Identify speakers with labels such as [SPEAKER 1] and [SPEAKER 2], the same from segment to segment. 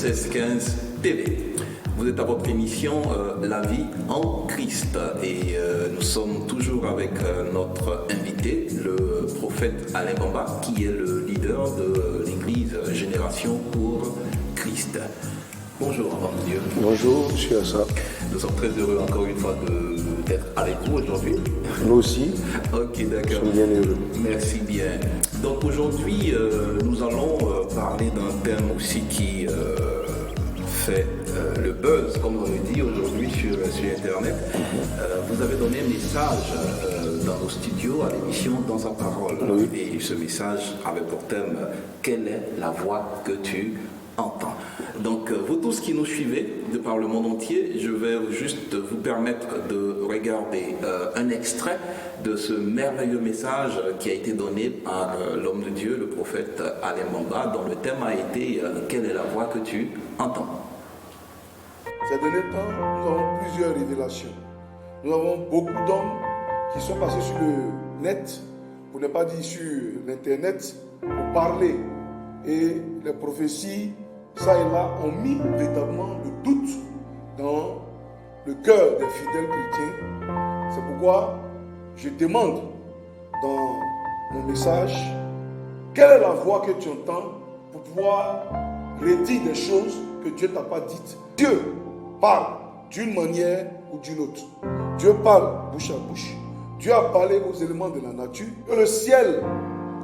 [SPEAKER 1] 1615 TV. Vous êtes à votre émission La vie en Christ et nous sommes toujours avec notre invité, le prophète Alain Bamba, qui est le leader de l'église Génération pour Christ. Bonjour, avant Dieu.
[SPEAKER 2] Bonjour, je suis Assa.
[SPEAKER 1] Nous sommes très heureux encore une fois d'être avec vous aujourd'hui.
[SPEAKER 2] Nous aussi.
[SPEAKER 1] Ok, d'accord.
[SPEAKER 2] Nous sommes bien heureux.
[SPEAKER 1] Merci bien. Donc aujourd'hui, nous allons parler d'un thème aussi qui fait le buzz, comme on le dit aujourd'hui sur Internet. Vous avez donné un message dans nos studios à l'émission Dans sa parole.
[SPEAKER 2] Oui.
[SPEAKER 1] Et ce message avait pour thème « Quelle est la voix que tu entends ?» Donc, vous tous qui nous suivez de par le monde entier, je vais juste vous permettre de regarder un extrait de ce merveilleux message qui a été donné par l'homme de Dieu, le prophète Alain Bamba, dont le thème a été « Quelle est la voix que tu entends ?»
[SPEAKER 3] Ces derniers temps, nous avons plusieurs révélations. Nous avons beaucoup d'hommes qui sont passés sur le net, pour ne pas dire sur l'internet, pour parler. Et les prophéties, ça et là, ont mis véritablement le doute dans le cœur des fidèles chrétiens. C'est pourquoi je demande dans mon message, quelle est la voix que tu entends pour pouvoir redire des choses que Dieu ne t'a pas dites. Dieu parle d'une manière ou d'une autre. Dieu parle bouche à bouche. Dieu a parlé aux éléments de la nature, que le ciel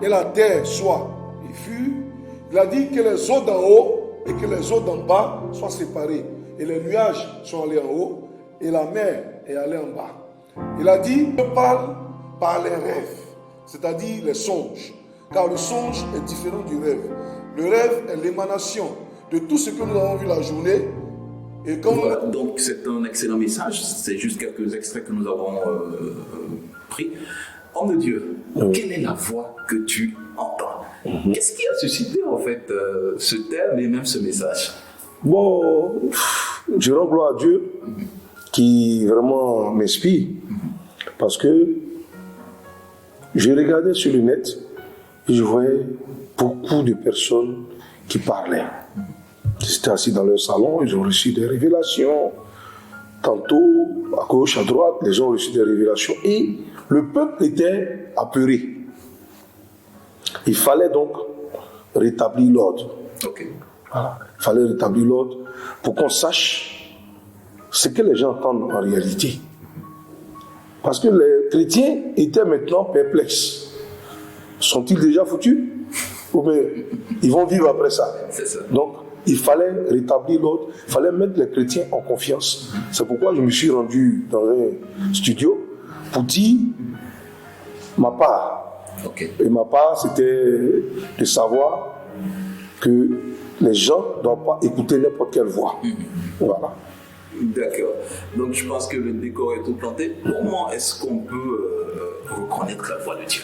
[SPEAKER 3] et la terre soient et furent. Il a dit que les eaux d'en haut et que les eaux d'en bas soient séparées. Et les nuages sont allés en haut et la mer est allée en bas. Il a dit, Dieu parle par les rêves, c'est-à-dire les songes. Car le songe est différent du rêve. Le rêve est l'émanation de tout ce que nous avons vu la journée. Et comme
[SPEAKER 1] voilà, donc c'est un excellent message, c'est juste quelques extraits que nous avons pris. Homme de Dieu, quelle est la voix que tu entends? Qu'est-ce qui a suscité en fait ce thème et même ce message?
[SPEAKER 2] Bon, je rends gloire à Dieu qui vraiment m'inspire parce que je regardais sur le net et je voyais beaucoup de personnes qui parlaient. Ils étaient assis dans leur salon, ils ont reçu des révélations. Tantôt, à gauche, à droite, les gens ont reçu des révélations et le peuple était apeuré. Il fallait donc rétablir l'ordre.
[SPEAKER 1] Okay.
[SPEAKER 2] Voilà. Il fallait rétablir l'ordre pour qu'on sache ce que les gens entendent en réalité. Parce que les chrétiens étaient maintenant perplexes. Sont-ils déjà foutus? Ou bien ils vont vivre après ça?
[SPEAKER 1] C'est ça.
[SPEAKER 2] Donc, il fallait rétablir l'ordre, il fallait mettre les chrétiens en confiance. C'est pourquoi je me suis rendu dans un studio pour dire ma part.
[SPEAKER 1] Okay.
[SPEAKER 2] Et ma part, c'était de savoir que les gens ne doivent pas écouter n'importe quelle voix. Voilà.
[SPEAKER 1] D'accord. Donc je pense que le décor est tout planté. Comment est-ce qu'on peut reconnaître la voix de Dieu?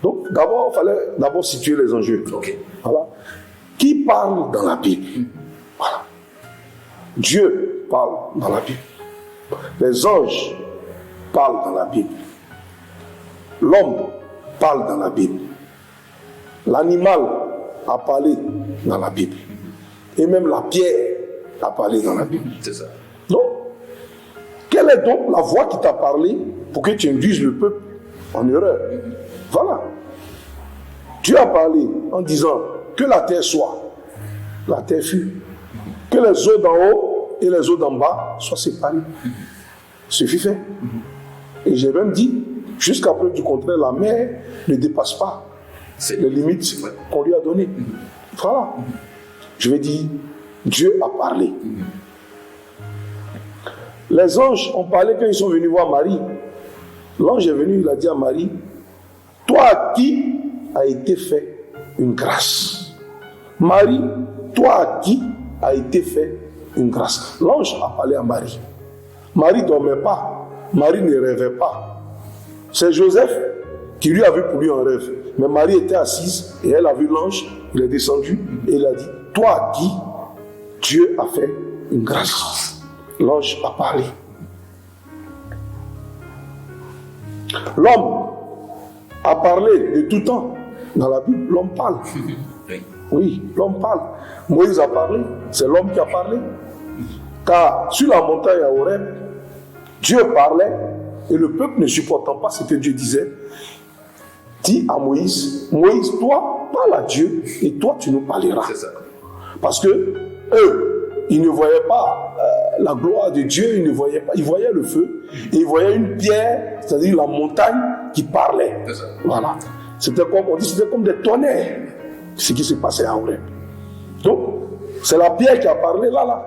[SPEAKER 2] Donc d'abord, il fallait situer les enjeux.
[SPEAKER 1] Okay.
[SPEAKER 2] Voilà. Qui parle dans la Bible? Voilà. Dieu parle dans la Bible. Les anges parlent dans la Bible. L'homme parle dans la Bible. L'animal a parlé dans la Bible. Et même la pierre a parlé dans la Bible.
[SPEAKER 1] C'est ça.
[SPEAKER 2] Donc, quelle est donc la voix qui t'a parlé pour que tu induises le peuple en erreur? Voilà. Dieu a parlé en disant que la terre soit. La terre fut. Que les eaux d'en haut et les eaux d'en bas soient séparées. Ce fut fait. Et j'ai même dit, jusqu'à preuve du contraire, la mer ne dépasse pas les limites qu'on lui a données. Voilà. Je vais dire, Dieu a parlé. Les anges ont parlé quand ils sont venus voir Marie. L'ange est venu, il a dit à Marie, toi à qui a été fait une grâce? Marie, toi à qui a été fait une grâce? L'ange a parlé à Marie. Marie ne dormait pas. Marie ne rêvait pas. C'est Joseph qui lui a vu pour lui un rêve. Mais Marie était assise et elle a vu l'ange. Il est descendu et il a dit, toi à qui Dieu a fait une grâce? L'ange a parlé. L'homme a parlé de tout temps. Dans la Bible, l'homme parle.
[SPEAKER 1] Oui.
[SPEAKER 2] Oui, l'homme parle. Moïse a parlé, c'est l'homme qui a parlé. Car sur la montagne à Horeb, Dieu parlait et le peuple ne supportant pas ce que Dieu disait, dit à Moïse, Moïse, toi, parle à Dieu et toi, tu nous parleras.
[SPEAKER 1] C'est ça.
[SPEAKER 2] Parce que eux, ils ne voyaient pas la gloire de Dieu, ils ne voyaient pas, ils voyaient le feu et ils voyaient une pierre, c'est-à-dire la montagne qui parlait.
[SPEAKER 1] C'est ça.
[SPEAKER 2] Voilà. C'était comme, on dit, c'était comme des tonnerres, ce qui se passait à Horeb. Donc, c'est la pierre qui a parlé là,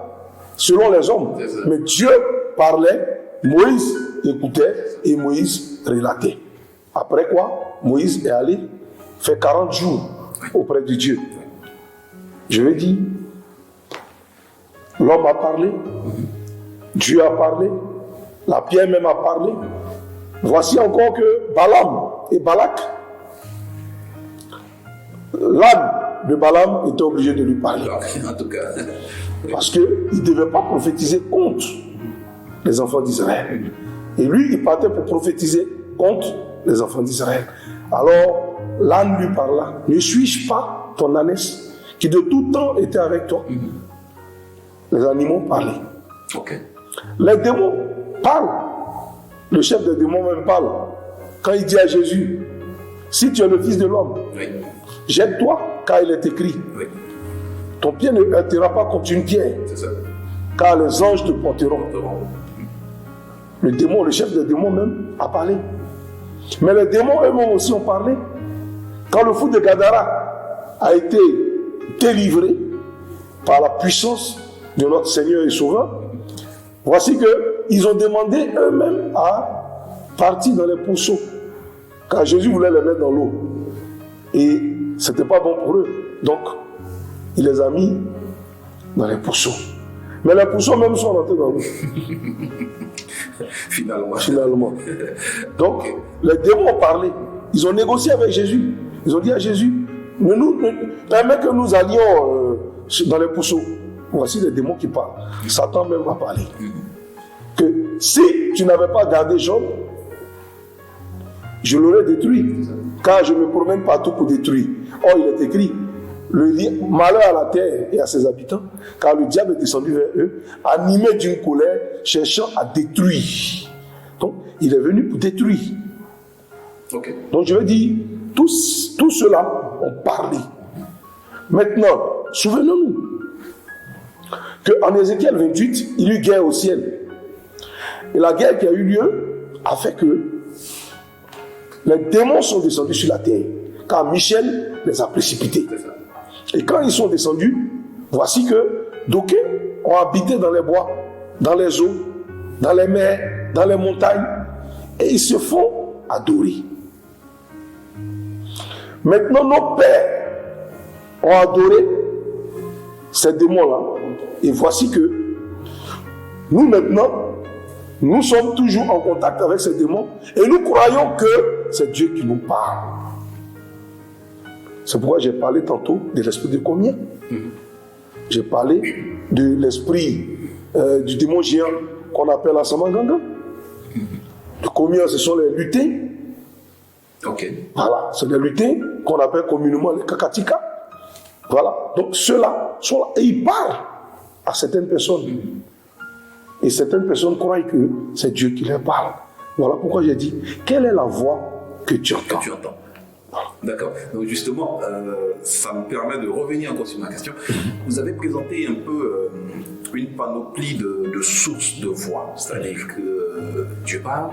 [SPEAKER 2] selon les hommes. Mais Dieu parlait, Moïse écoutait et Moïse relatait. Après quoi, Moïse est allé faire 40 jours auprès de Dieu. Je vais dire, l'homme a parlé, Dieu a parlé, la pierre même a parlé. Voici encore que Balaam et Balak, l'âne de Balaam était obligé de lui parler.
[SPEAKER 1] En tout cas.
[SPEAKER 2] Parce qu'il ne devait pas prophétiser contre les enfants d'Israël. Et lui, il partait pour prophétiser contre les enfants d'Israël. Alors, l'âne lui parla. Ne suis-je pas ton ânesse qui de tout temps était avec toi? Les animaux parlaient.
[SPEAKER 1] Ok.
[SPEAKER 2] Les démons parlent. Le chef des démons même parle. Quand il dit à Jésus, si tu es le fils de l'homme,
[SPEAKER 1] Oui.
[SPEAKER 2] jette-toi, car il est écrit.
[SPEAKER 1] Oui.
[SPEAKER 2] Ton pied ne heurtera pas contre une pierre,
[SPEAKER 1] C'est ça.
[SPEAKER 2] car les anges te porteront. Le démon, le chef des démons même, a parlé. Mais les démons eux-mêmes aussi ont parlé. Quand le fou de Gadara a été délivré par la puissance de notre Seigneur et Sauveur, voici qu'ils ont demandé eux-mêmes à partir dans les pourceaux. Car Jésus voulait les mettre dans l'eau. Et ce n'était pas bon pour eux. Donc, il les a mis dans les pourceaux. Mais les pourceaux même sont rentrés dans l'eau. Finalement. Donc, les démons ont parlé. Ils ont négocié avec Jésus. Ils ont dit à Jésus, permets que nous allions dans les pourceaux. Voici les démons qui parlent. Satan même a parlé. Que si tu n'avais pas gardé Job, je l'aurais détruit. Car je me promène partout pour détruire. Or, il est écrit, malheur à la terre et à ses habitants, car le diable est descendu vers eux, animé d'une colère, cherchant à détruire. Donc, il est venu pour détruire.
[SPEAKER 1] Okay.
[SPEAKER 2] Donc, je veux dire, tous ceux-là ont parlé. Maintenant, souvenons-nous qu'en Ézéchiel 28, il y a eu guerre au ciel. Et la guerre qui a eu lieu a fait que les démons sont descendus sur la terre, car Michel les a précipités. Et quand ils sont descendus, voici que d'aucuns ont habité dans les bois, dans les eaux, dans les mers, dans les montagnes, et ils se font adorer. Maintenant, nos pères ont adoré ces démons-là, et voici que nous maintenant, nous sommes toujours en contact avec ces démons, et nous croyons que c'est Dieu qui nous parle. C'est pourquoi j'ai parlé tantôt de l'esprit de communion. J'ai parlé de l'esprit du démon géant qu'on appelle la Samanganga. Le communion, ce sont les lutins.
[SPEAKER 1] Okay.
[SPEAKER 2] Voilà, c'est les lutins qu'on appelle communément les kakatika. Voilà, donc ceux-là sont là et ils parlent à certaines personnes. Et certaines personnes croient que c'est Dieu qui leur parle. Voilà pourquoi j'ai dit, quelle est la voix que tu entends?
[SPEAKER 1] D'accord. Donc justement, ça me permet de revenir encore sur ma question. Vous avez présenté un peu une panoplie de sources de voix. C'est-à-dire que Dieu parle,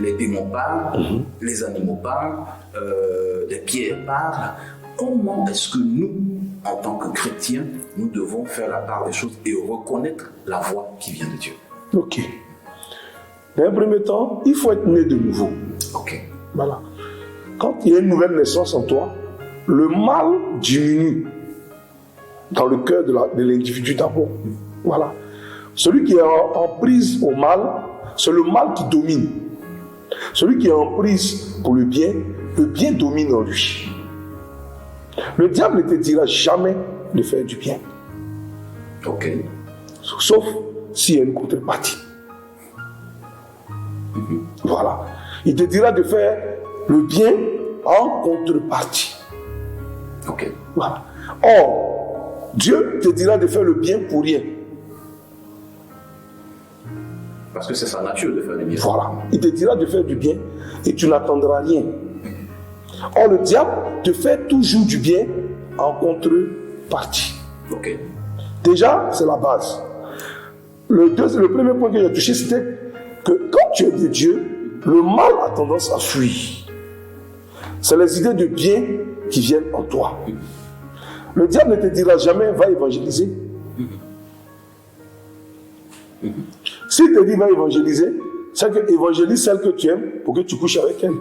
[SPEAKER 1] les démons parlent, les animaux parlent, les pierres parlent. Comment est-ce que nous, en tant que chrétiens, nous devons faire la part des choses et reconnaître la voix qui vient de Dieu?
[SPEAKER 2] Ok. Dans un premier temps, il faut être né de nouveau.
[SPEAKER 1] Ok.
[SPEAKER 2] Voilà. Quand il y a une nouvelle naissance en toi, le mal diminue dans le cœur de l'individu d'abord. Voilà. Celui qui est en prise au mal, c'est le mal qui domine. Celui qui est en prise pour le bien domine en lui. Le diable ne te dira jamais de faire du bien.
[SPEAKER 1] Ok.
[SPEAKER 2] Sauf s'il y a une contrepartie. Voilà. Il te dira de faire le bien en contrepartie.
[SPEAKER 1] Ok.
[SPEAKER 2] Voilà. Or, Dieu te dira de faire le bien pour rien.
[SPEAKER 1] Parce que c'est sa nature de faire du bien.
[SPEAKER 2] Voilà. Il te dira de faire du bien et tu n'attendras rien. Or, le diable te fait toujours du bien en contrepartie.
[SPEAKER 1] Ok.
[SPEAKER 2] Déjà, c'est la base. Le premier point que j'ai touché, c'était que quand tu es de Dieu, le mal a tendance à fuir. C'est les idées de bien qui viennent en toi. Le diable ne te dira jamais va évangéliser. S'il te dit va évangéliser, c'est que évangélise celle que tu aimes pour que tu couches avec elle.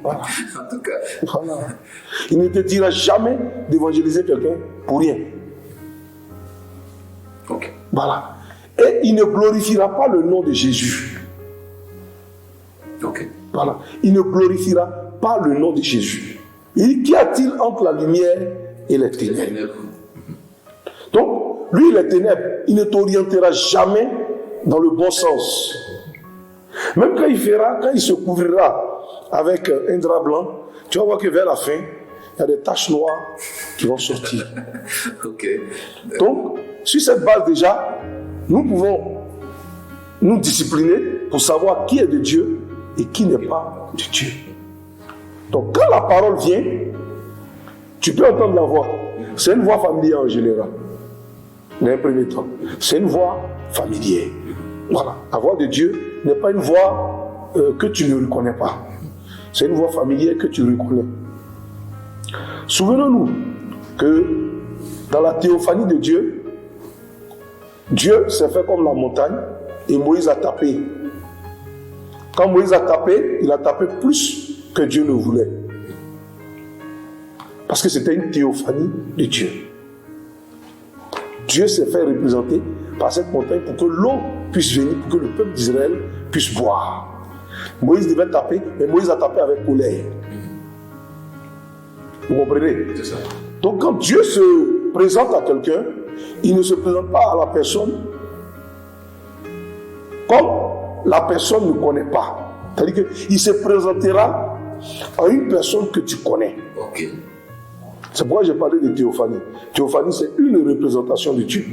[SPEAKER 2] Voilà.
[SPEAKER 1] En tout cas.
[SPEAKER 2] Voilà. Il ne te dira jamais d'évangéliser quelqu'un pour rien.
[SPEAKER 1] Ok.
[SPEAKER 2] Voilà. Et il ne glorifiera pas le nom de Jésus.
[SPEAKER 1] Ok.
[SPEAKER 2] Voilà. Il ne glorifiera pas le nom de Jésus. Il dit, qu'y a-t-il entre la lumière et les ténèbres? Donc, lui, les ténèbres, il ne t'orientera jamais dans le bon sens. Même quand il se couvrira avec un drap blanc, tu vas voir que vers la fin, il y a des taches noires qui vont sortir.
[SPEAKER 1] Ok.
[SPEAKER 2] Donc, sur cette base déjà, nous pouvons nous discipliner pour savoir qui est de Dieu et qui n'est pas de Dieu. Donc, quand la parole vient, tu peux entendre la voix. C'est une voix familière en général. Dans un premier temps. C'est une voix familière. Voilà. La voix de Dieu n'est pas une voix que tu ne reconnais pas. C'est une voix familière que tu reconnais. Souvenons-nous que dans la théophanie de Dieu, Dieu s'est fait comme la montagne et Moïse a tapé. Quand Moïse a tapé, il a tapé plus que Dieu ne voulait. Parce que c'était une théophanie de Dieu. Dieu s'est fait représenter par cette montagne pour que l'eau puisse venir, pour que le peuple d'Israël puisse boire. Moïse devait taper, mais Moïse a tapé avec colère. Vous comprenez?
[SPEAKER 1] C'est ça.
[SPEAKER 2] Donc quand Dieu se présente à quelqu'un, il ne se présente pas à la personne comme la personne ne connaît pas. C'est-à-dire qu'il se présentera à une personne que tu connais.
[SPEAKER 1] Ok.
[SPEAKER 2] C'est pourquoi j'ai parlé de théophanie. Théophanie, c'est une représentation de Dieu.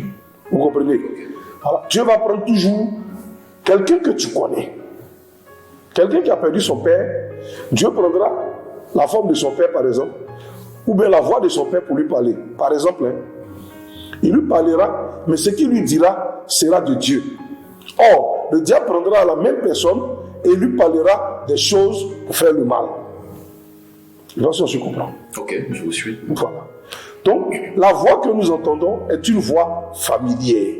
[SPEAKER 2] Vous comprenez? Alors, Dieu va prendre toujours quelqu'un que tu connais. Quelqu'un qui a perdu son père, Dieu prendra la forme de son père, par exemple, ou bien la voix de son père pour lui parler. Par exemple, il lui parlera, mais ce qu'il lui dira sera de Dieu. Or, le diable prendra la même personne et lui parlera des choses pour faire le mal. Je ne sais pas si on se comprend.
[SPEAKER 1] Ok, je vous suis.
[SPEAKER 2] Voilà. Donc, la voix que nous entendons est une voix familière.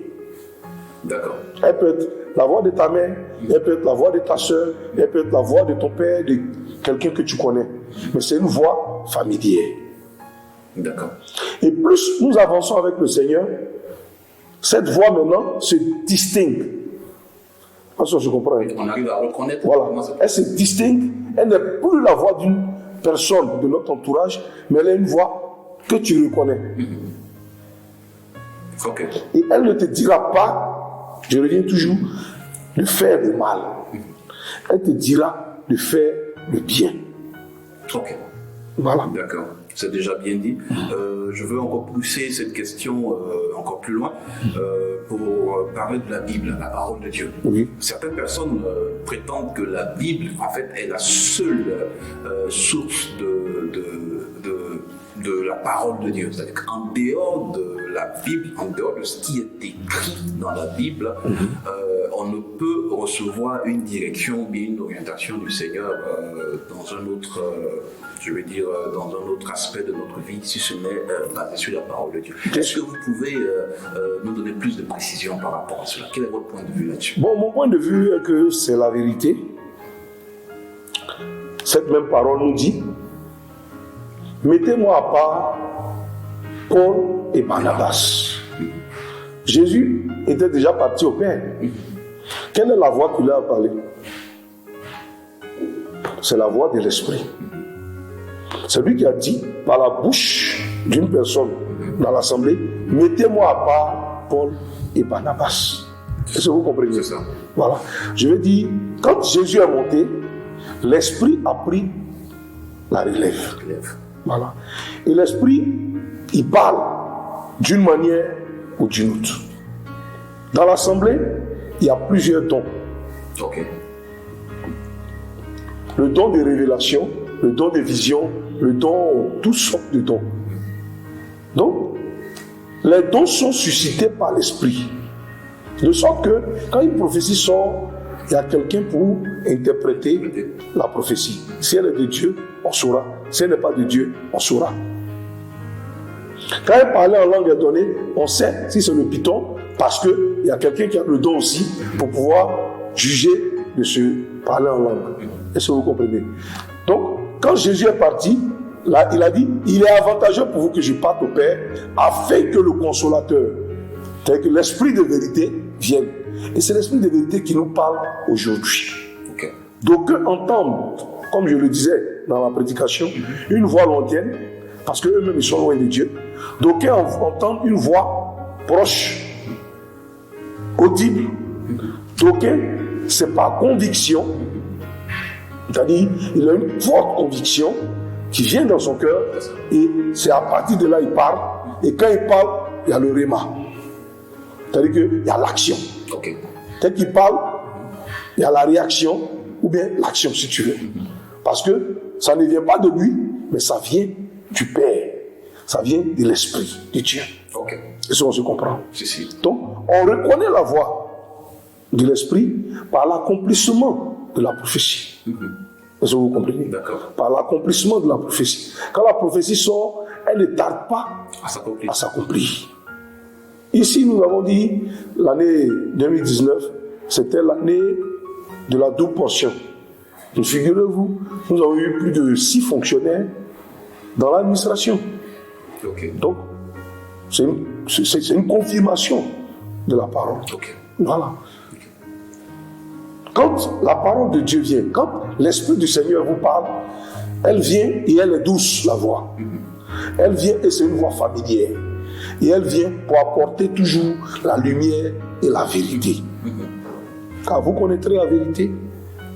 [SPEAKER 1] D'accord.
[SPEAKER 2] Elle peut être la voix de ta mère, elle peut être la voix de ta soeur, elle peut être la voix de ton père, de quelqu'un que tu connais. Mais c'est une voix familière.
[SPEAKER 1] D'accord.
[SPEAKER 2] Et plus nous avançons avec le Seigneur, cette voix maintenant se distingue. Parce que je comprends.
[SPEAKER 1] On arrive à reconnaître.
[SPEAKER 2] Voilà. Elle se distingue. Elle n'est plus la voix d'une personne de notre entourage, mais elle est une voix que tu reconnais.
[SPEAKER 1] Ok.
[SPEAKER 2] Et elle ne te dira pas, je reviens toujours, de faire le mal. Elle te dira de faire le bien.
[SPEAKER 1] Ok.
[SPEAKER 2] Voilà.
[SPEAKER 1] D'accord. C'est déjà bien dit. Je veux encore pousser cette question encore plus loin pour parler de la Bible, la parole de Dieu.
[SPEAKER 2] Oui.
[SPEAKER 1] Certaines personnes prétendent que la Bible, en fait, est la seule source de la parole de Dieu. C'est-à-dire qu'en dehors de la Bible, en dehors de ce qui est écrit dans la Bible, on ne peut recevoir une direction ou bien une orientation du Seigneur dans un autre, dans un autre aspect de notre vie, si ce n'est basé sur la parole de Dieu. Est-ce que vous pouvez nous donner plus de précision par rapport à cela? Quel est votre point de vue là-dessus?
[SPEAKER 2] Bon, mon point de vue est que c'est la vérité. Cette même parole nous dit: mettez-moi à part Paul et Barnabas. Jésus était déjà parti au Père. Quelle est la voix qui lui a parlé? C'est la voix de l'Esprit. C'est lui qui a dit par la bouche d'une personne dans l'assemblée: mettez-moi à part Paul et Barnabas. Est-ce que vous comprenez?
[SPEAKER 1] C'est ça.
[SPEAKER 2] Voilà. Je veux dire, quand Jésus est monté, l'Esprit a pris la relève. Voilà. Et l'Esprit, il parle d'une manière ou d'une autre. Dans l'assemblée, il y a plusieurs dons.
[SPEAKER 1] Ok.
[SPEAKER 2] Le don de révélation, le don de vision, le don, toutes sortes de dons. Donc, les dons sont suscités par l'esprit. De sorte que, quand une prophétie sort, il y a quelqu'un pour interpréter la prophétie. Si elle est de Dieu, on saura. Si elle n'est pas de Dieu, on saura. Quand elle parlait en langue donnée, on sait si c'est le python, parce qu'il y a quelqu'un qui a le don aussi pour pouvoir juger de ce parler en langue. Est-ce que vous comprenez? Donc, quand Jésus est parti, là, il a dit, il est avantageux pour vous que je parte au Père, afin que le consolateur, c'est-à-dire que l'esprit de vérité vienne. Et c'est l'esprit de vérité qui nous parle aujourd'hui.
[SPEAKER 1] Okay.
[SPEAKER 2] Donc, entendent, comme je le disais dans ma prédication, une voix lointaine, parce qu'eux-mêmes ils sont loin de Dieu. Donc, entendent une voix proche, audible. Donc, c'est par conviction, c'est-à-dire, il a une forte conviction qui vient dans son cœur, et c'est à partir de là qu'il parle. Et quand il parle, il y a le réma. C'est-à-dire qu'il y a l'action.
[SPEAKER 1] Okay.
[SPEAKER 2] Dès qu'il parle, il y a la réaction, ou bien l'action, si tu veux. Parce que ça ne vient pas de lui, mais ça vient du Père. Ça vient de l'Esprit de Dieu.
[SPEAKER 1] Okay.
[SPEAKER 2] Et ça, on se comprend.
[SPEAKER 1] Si.
[SPEAKER 2] Donc, on reconnaît la voix de l'Esprit par l'accomplissement de la prophétie. Est-ce que vous comprenez?
[SPEAKER 1] D'accord.
[SPEAKER 2] Par l'accomplissement de la prophétie. Quand la prophétie sort, elle ne tarde pas à s'accomplir. Ici, nous avons dit, l'année 2019, c'était l'année de la double portion. Et figurez-vous, nous avons eu plus de 6 fonctionnaires dans l'administration.
[SPEAKER 1] Okay.
[SPEAKER 2] Donc, c'est une confirmation de la parole.
[SPEAKER 1] Okay.
[SPEAKER 2] Voilà. Quand la parole de Dieu vient, quand l'Esprit du Seigneur vous parle, elle vient et elle est douce, la voix. Elle vient et c'est une voix familière. Et elle vient pour apporter toujours la lumière et la vérité. Car vous connaîtrez la vérité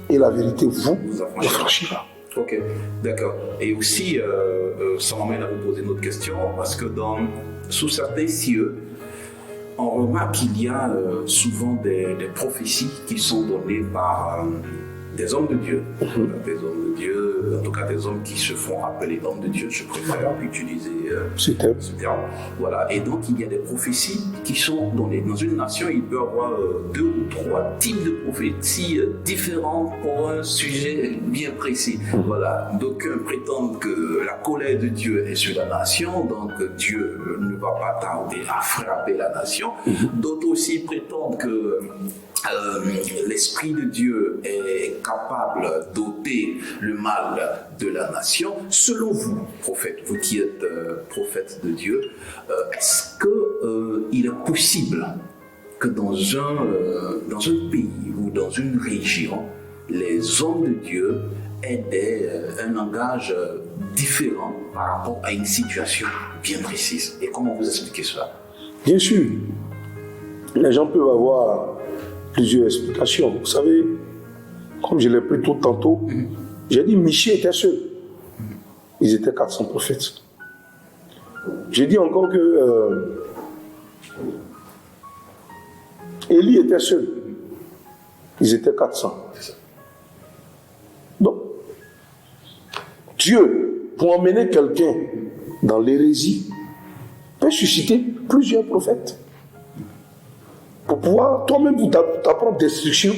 [SPEAKER 2] et la vérité vous affranchira.
[SPEAKER 1] Ok, d'accord. Et aussi, ça m'amène à vous poser une autre question, parce que sous certains cieux, on remarque qu'il y a souvent des prophéties qui sont données par des hommes de Dieu. Des hommes de Dieu, en tout cas des hommes qui se font appeler hommes de Dieu, je préfère utiliser ce terme. Voilà. Et donc il y a des prophéties qui sont données. Dans une nation, il peut y avoir 2 ou 3 types de prophéties différentes pour un sujet bien précis. Voilà. D'aucuns prétendent que la colère de Dieu est sur la nation, donc Dieu ne va pas tarder à frapper la nation. D'autres aussi prétendent que l'Esprit de Dieu est capable d'ôter le mal de la nation. Selon vous, prophète, vous qui êtes prophète de Dieu, est-ce qu'il est possible que dans un pays ou dans une région, les hommes de Dieu aient un langage différent par rapport à une situation bien précise? Et comment vous expliquez cela?
[SPEAKER 2] Bien sûr, les gens peuvent avoir plusieurs explications. Vous savez, comme je l'ai pris tout tantôt, j'ai dit Michée était seul. Ils étaient 400 prophètes. J'ai dit encore que Élie était seul. Ils étaient 400. Donc, Dieu, pour emmener quelqu'un dans l'hérésie, peut susciter plusieurs prophètes. Pour pouvoir, toi-même, pour ta propre destruction,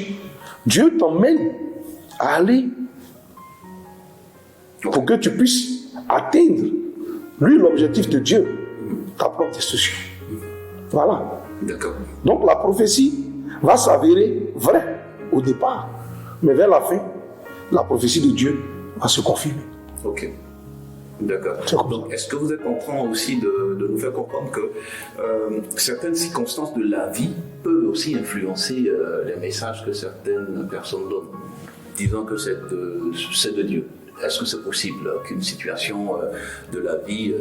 [SPEAKER 2] Dieu t'emmène à aller pour que tu puisses atteindre, lui, l'objectif de Dieu, ta propre destruction. Voilà.
[SPEAKER 1] D'accord.
[SPEAKER 2] Donc la prophétie va s'avérer vraie au départ, mais vers la fin, la prophétie de Dieu va se confirmer.
[SPEAKER 1] Ok. D'accord. Donc, est-ce que vous êtes en train aussi de nous faire comprendre que certaines circonstances de la vie peuvent aussi influencer les messages que certaines personnes donnent, disant que c'est de Dieu? Est-ce que c'est possible qu'une situation de la vie,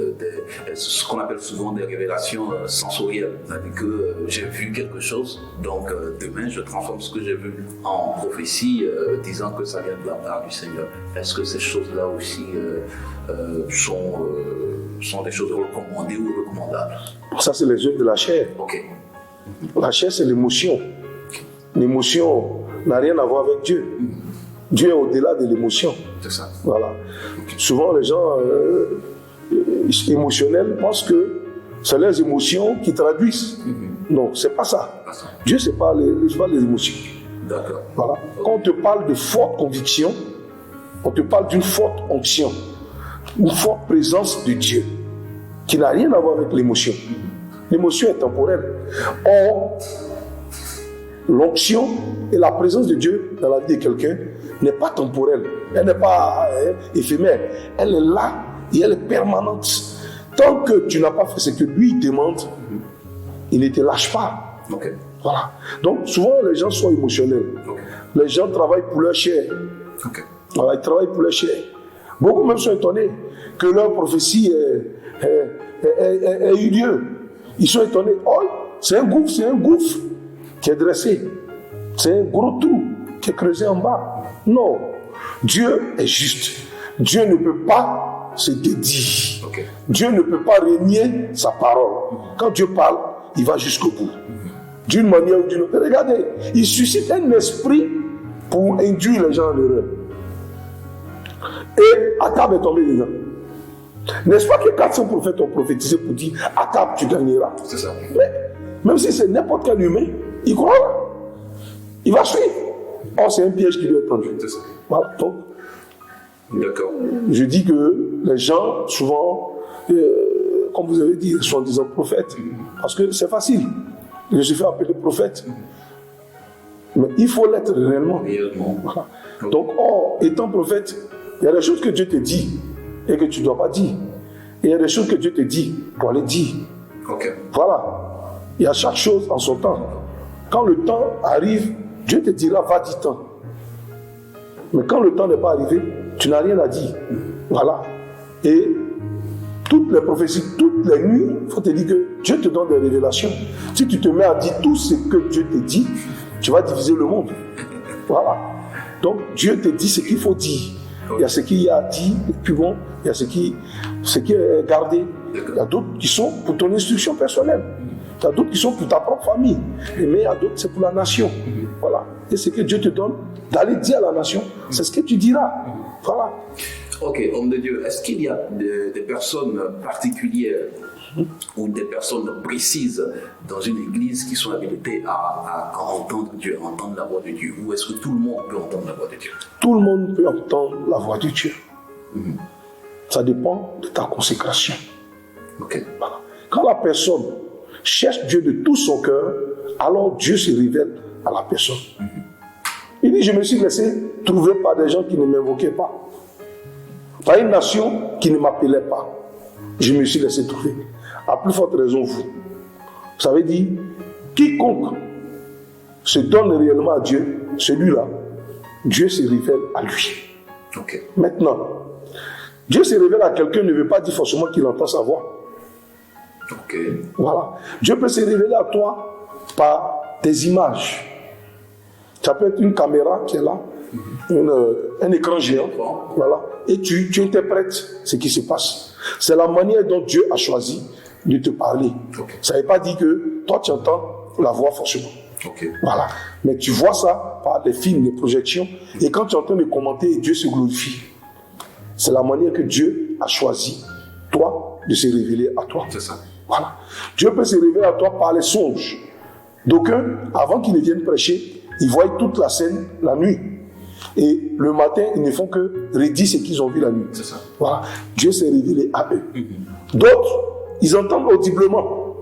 [SPEAKER 1] ce qu'on appelle souvent des révélations sensorielles, c'est-à-dire que j'ai vu quelque chose, donc demain je transforme ce que j'ai vu en prophétie, disant que ça vient de la part du Seigneur. Est-ce que ces choses-là aussi sont sont des choses recommandées ou recommandables?
[SPEAKER 2] Ça, c'est les œuvres de la chair.
[SPEAKER 1] Ok.
[SPEAKER 2] La chair, c'est l'émotion. L'émotion n'a rien à voir avec Dieu. Dieu est au-delà de l'émotion.
[SPEAKER 1] C'est ça.
[SPEAKER 2] Voilà. Souvent, les gens émotionnels pensent que c'est les émotions qui traduisent. Non, c'est pas ça. Dieu, c'est pas les émotions.
[SPEAKER 1] D'accord.
[SPEAKER 2] Voilà. Quand on te parle de forte conviction, on te parle d'une forte onction, une forte présence de Dieu, qui n'a rien à voir avec l'émotion. L'émotion est temporelle. Or, l'onction et la présence de Dieu dans la vie de quelqu'un n'est pas temporelle. Elle n'est pas éphémère. Elle est là et elle est permanente. Tant que tu n'as pas fait ce que lui demande, il ne te lâche pas.
[SPEAKER 1] Ok.
[SPEAKER 2] Voilà. Donc, souvent, les gens sont émotionnels.
[SPEAKER 1] Ok.
[SPEAKER 2] Les gens travaillent pour leur chair.
[SPEAKER 1] Ok.
[SPEAKER 2] Voilà, ils travaillent pour leur chair. Beaucoup même sont étonnés que leur prophétie ait eu lieu. Ils sont étonnés. Oh, c'est un gouffre qui est dressé. C'est un gros trou qui est creusé en bas. Non. Dieu est juste. Dieu ne peut pas se dédier.
[SPEAKER 1] Ok.
[SPEAKER 2] Dieu ne peut pas renier sa parole. Quand Dieu parle, il va jusqu'au bout. D'une manière ou d'une autre. Regardez, il suscite un esprit pour induire les gens en erreur. Et Akab est tombé dedans. N'est-ce pas que 400 prophètes ont prophétisé pour dire Akab, tu gagneras?
[SPEAKER 1] C'est ça.
[SPEAKER 2] Mais même si c'est n'importe quel humain, il croit. Il va suivre. Or, c'est un piège qui lui est tendu.
[SPEAKER 1] C'est ça.
[SPEAKER 2] Voilà. Donc,
[SPEAKER 1] D'accord.
[SPEAKER 2] je dis que les gens, souvent, comme vous avez dit, sont des prophètes. Parce que c'est facile. Je suis fait appeler prophète. Mais il faut l'être réellement.
[SPEAKER 1] Réellement.
[SPEAKER 2] Voilà. Donc, étant prophète, il y a des choses que Dieu te dit et que tu ne dois pas dire. Et il y a des choses que Dieu te dit pour aller dire.
[SPEAKER 1] Ok.
[SPEAKER 2] Voilà. Il y a chaque chose en son temps. Quand le temps arrive, Dieu te dira, va dire tant. Mais quand le temps n'est pas arrivé, tu n'as rien à dire. Voilà. Et toutes les prophéties, toutes les nuits, il faut te dire que Dieu te donne des révélations. Si tu te mets à dire tout ce que Dieu te dit, tu vas diviser le monde. Voilà. Donc Dieu te dit ce qu'il faut dire. Il y a ce qu'il y a à dire, et puis bon, il y a ce qui est gardé. Il y a d'autres qui sont pour ton instruction personnelle. Il y a d'autres qui sont pour ta propre famille. Mais il y a d'autres, c'est pour la nation. Voilà. Et ce que Dieu te donne, d'aller dire à la nation, c'est ce que tu diras. Voilà.
[SPEAKER 1] Ok, homme de Dieu, est-ce qu'il y a des personnes particulières ou des personnes précises dans une église qui sont habilitées à entendre Dieu, à entendre la voix de Dieu? Ou est-ce que tout le monde peut entendre la voix de Dieu?
[SPEAKER 2] Tout le monde peut entendre la voix de Dieu. Ça dépend de ta consécration.
[SPEAKER 1] Ok.
[SPEAKER 2] Voilà. Quand la personne cherche Dieu de tout son cœur, alors Dieu se révèle à la personne. Il dit, je me suis laissé trouver par des gens qui ne m'invoquaient pas. Par une nation qui ne m'appelait pas. Je me suis laissé trouver. À plus forte raison, vous. Ça veut dire, quiconque se donne réellement à Dieu, celui-là, Dieu se révèle à lui.
[SPEAKER 1] Ok.
[SPEAKER 2] Maintenant, Dieu se révèle à quelqu'un ne veut pas dire forcément qu'il entend sa voix.
[SPEAKER 1] Ok.
[SPEAKER 2] Voilà. Dieu peut se révéler à toi par des images. Ça peut être une caméra qui est là, un écran géant. Voilà. Et tu interprètes ce qui se passe. C'est la manière dont Dieu a choisi de te parler.
[SPEAKER 1] Okay.
[SPEAKER 2] Ça ne veut pas dire que toi tu entends la voix forcément.
[SPEAKER 1] Okay.
[SPEAKER 2] Voilà. Mais tu vois ça par des films, des projections. Et quand tu entends les commenter, Dieu se glorifie. C'est la manière que Dieu a choisi, toi, de se révéler à toi.
[SPEAKER 1] C'est ça.
[SPEAKER 2] Voilà. Dieu peut se révéler à toi par les songes. D'aucuns, avant qu'ils ne viennent prêcher, ils voient toute la scène la nuit. Et le matin, ils ne font que redire ce qu'ils ont vu la nuit.
[SPEAKER 1] C'est ça.
[SPEAKER 2] Voilà. Dieu s'est révélé à eux. D'autres, ils entendent audiblement.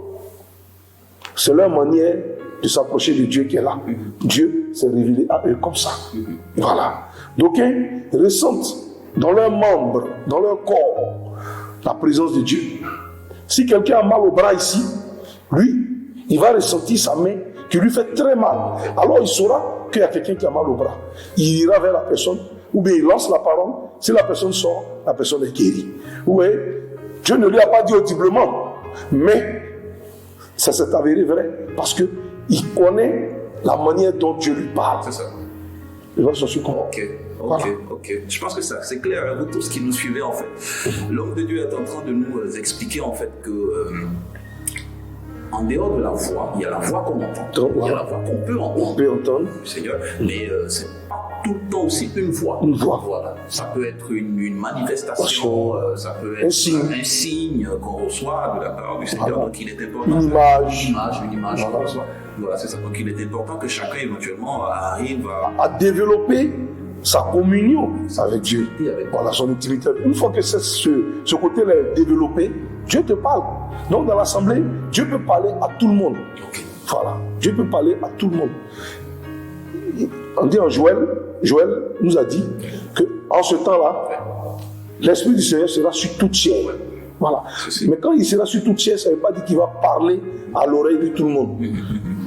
[SPEAKER 2] C'est leur manière de s'approcher de Dieu qui est là. Dieu s'est révélé à eux comme ça. Voilà. D'aucuns ressentent dans leurs membres, dans leur corps, la présence de Dieu. Si quelqu'un a mal au bras ici, lui, il va ressentir sa main qui lui fait très mal. Alors il saura qu'il y a quelqu'un qui a mal au bras. Il ira vers la personne, ou bien il lance la parole. Si la personne sort, la personne est guérie. Vous voyez, Dieu ne lui a pas dit audiblement, mais ça s'est avéré vrai, parce qu'il connaît la manière dont Dieu lui parle.
[SPEAKER 1] C'est ça.
[SPEAKER 2] Il va s'en comprendre.
[SPEAKER 1] Ok.
[SPEAKER 2] Voilà.
[SPEAKER 1] ok. Je pense que ça, c'est clair, hein, vous tous qui nous suivez en fait. L'homme de Dieu est en train de nous expliquer en fait que en dehors de la voix, il y a la voix qu'on entend.
[SPEAKER 2] Donc,
[SPEAKER 1] Il y a
[SPEAKER 2] voilà.
[SPEAKER 1] la voix qu'on peut
[SPEAKER 2] On
[SPEAKER 1] entendre
[SPEAKER 2] peut entendre.
[SPEAKER 1] du Seigneur, mais c'est pas tout le temps aussi une voix.
[SPEAKER 2] Une voix.
[SPEAKER 1] Voilà. Ça peut être une manifestation, ça peut être un signe qu'on reçoit de la part du Seigneur.
[SPEAKER 2] Voilà.
[SPEAKER 1] Donc il est important.
[SPEAKER 2] Une image.
[SPEAKER 1] Une image qu'on
[SPEAKER 2] Voilà.
[SPEAKER 1] reçoit. Voilà, c'est ça. Donc il est important que chacun éventuellement arrive
[SPEAKER 2] À développer sa communion avec Dieu.
[SPEAKER 1] avec
[SPEAKER 2] Voilà, son intimité. Une fois que ce côté-là est développé, Dieu te parle. Donc dans l'assemblée, Dieu peut parler à tout le monde.
[SPEAKER 1] Ok.
[SPEAKER 2] Voilà, Dieu peut parler à tout le monde. On dit en Joël nous a dit qu'en ce temps-là, l'Esprit du Seigneur sera sur toute chair. Voilà.
[SPEAKER 1] Ceci.
[SPEAKER 2] Mais quand il sera sur toute chair, ça ne veut pas dire qu'il va parler à l'oreille de tout le monde.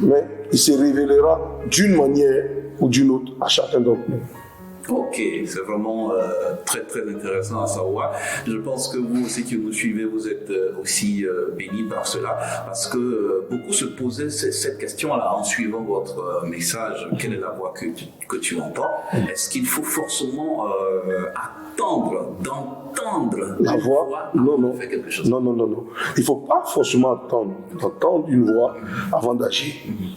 [SPEAKER 2] Mais il se révélera d'une manière ou d'une autre à chacun d'entre nous.
[SPEAKER 1] Ok, c'est vraiment très très intéressant à savoir. Je pense que vous aussi qui nous suivez, vous êtes aussi bénis par cela, parce que beaucoup se posaient cette question-là en suivant votre message. Quelle est la voix que tu entends? Est-ce qu'il faut forcément attendre d'entendre
[SPEAKER 2] La
[SPEAKER 1] une
[SPEAKER 2] voix, non.
[SPEAKER 1] fait quelque chose?
[SPEAKER 2] Non. Il ne faut pas forcément entendre une voix avant d'agir.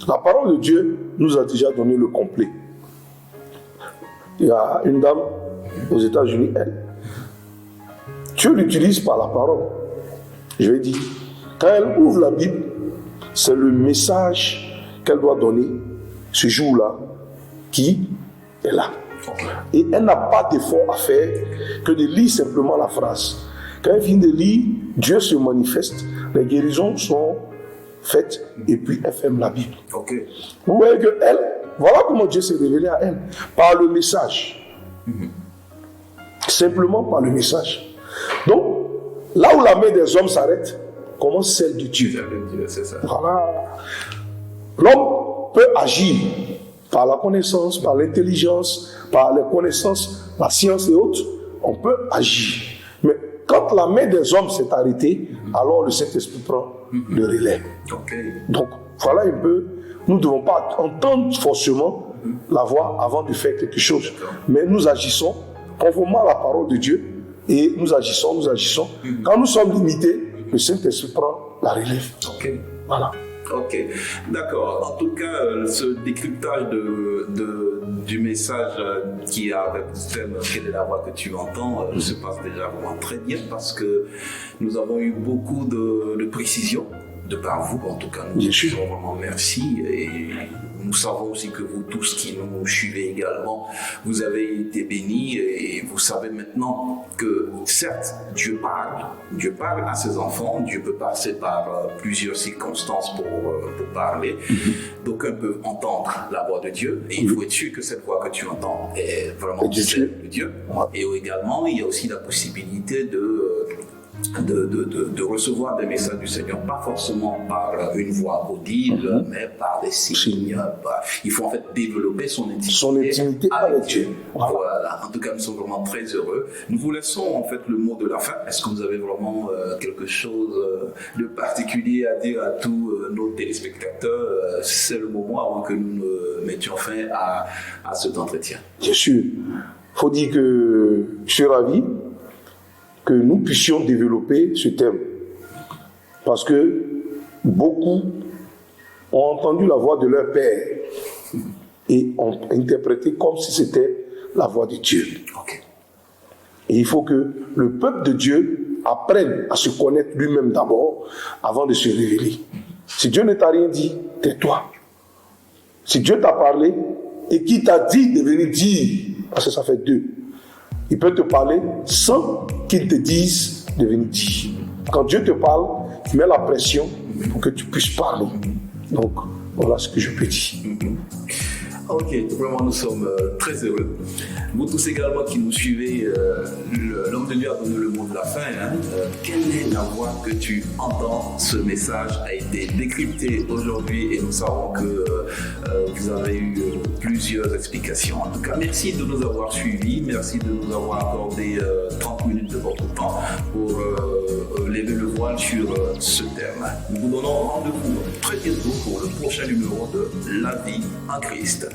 [SPEAKER 2] La parole de Dieu nous a déjà donné le complet. Il y a une dame aux États-Unis, elle. Dieu l'utilise par la parole. Je vais dire, quand elle ouvre la Bible, c'est le message qu'elle doit donner ce jour-là qui est là. Et elle n'a pas d'effort à faire que de lire simplement la phrase. Quand elle finit de lire, Dieu se manifeste, les guérisons sont faites et puis elle ferme la Bible.
[SPEAKER 1] Ok.
[SPEAKER 2] Vous voyez que elle, voilà comment Dieu s'est révélé à elle, par le message. Simplement par le message. Donc, là où la main des hommes s'arrête, commence celle de Dieu.
[SPEAKER 1] C'est ça.
[SPEAKER 2] Voilà. L'homme peut agir par la connaissance, par l'intelligence, par les connaissances, la science et autres. On peut agir. Mais quand la main des hommes s'est arrêtée, alors le Saint-Esprit prend le relais.
[SPEAKER 1] Ok.
[SPEAKER 2] Donc, voilà un peu, nous ne devons pas entendre forcément la voix avant de faire quelque chose. Mais nous agissons conformément à la parole de Dieu et nous agissons. Quand nous sommes limités, le Saint-Esprit prend la relève.
[SPEAKER 1] Ok.
[SPEAKER 2] Voilà.
[SPEAKER 1] Ok, d'accord. En tout cas, ce décryptage du message qui a avec le thème quelle est la voix que tu entends se passe déjà vraiment très bien parce que nous avons eu beaucoup de précisions de par vous. En tout cas, nous disons vraiment merci et nous savons aussi que vous tous qui nous suivez également, vous avez été bénis et vous savez maintenant que certes, Dieu parle à ses enfants, Dieu peut passer par plusieurs circonstances pour parler. D'aucuns peuvent entendre la voix de Dieu et il faut être sûr que cette voix que tu entends est vraiment celle de Dieu. Et également, il y a aussi la possibilité de recevoir des messages du Seigneur, pas forcément par une voix audible, mais par des signes. Il faut en fait développer son intimité avec Dieu. Voilà. En tout cas, nous sommes vraiment très heureux. Nous vous laissons en fait le mot de la fin. Est-ce que vous avez vraiment quelque chose de particulier à dire à tous nos téléspectateurs? C'est le moment avant que nous ne mettions fin à cet entretien.
[SPEAKER 2] Bien sûr. Il faut dire que je suis ravi que nous puissions développer ce thème. Parce que beaucoup ont entendu la voix de leur père et ont interprété comme si c'était la voix de Dieu.
[SPEAKER 1] Okay.
[SPEAKER 2] Et il faut que le peuple de Dieu apprenne à se connaître lui-même d'abord avant de se révéler. Si Dieu ne t'a rien dit, tais-toi. Si Dieu t'a parlé et qui t'a dit de venir dire, parce que ça fait deux, il peut te parler sans qu'il te dise de venir dire. Quand Dieu te parle, il met la pression pour que tu puisses parler. Donc, voilà ce que je peux dire.
[SPEAKER 1] Ok, vraiment nous sommes très heureux. Vous tous également qui nous suivez, l'homme de Dieu a donné le mot de la fin. Quelle est la voix que tu entends? Ce message a été décrypté aujourd'hui et nous savons que vous avez eu plusieurs explications. En tout cas, merci de nous avoir suivis, merci de nous avoir accordé 30 minutes de votre temps pour lever le voile sur ce thème. Nous vous donnons rendez-vous très bientôt pour le prochain numéro de La vie en Christ.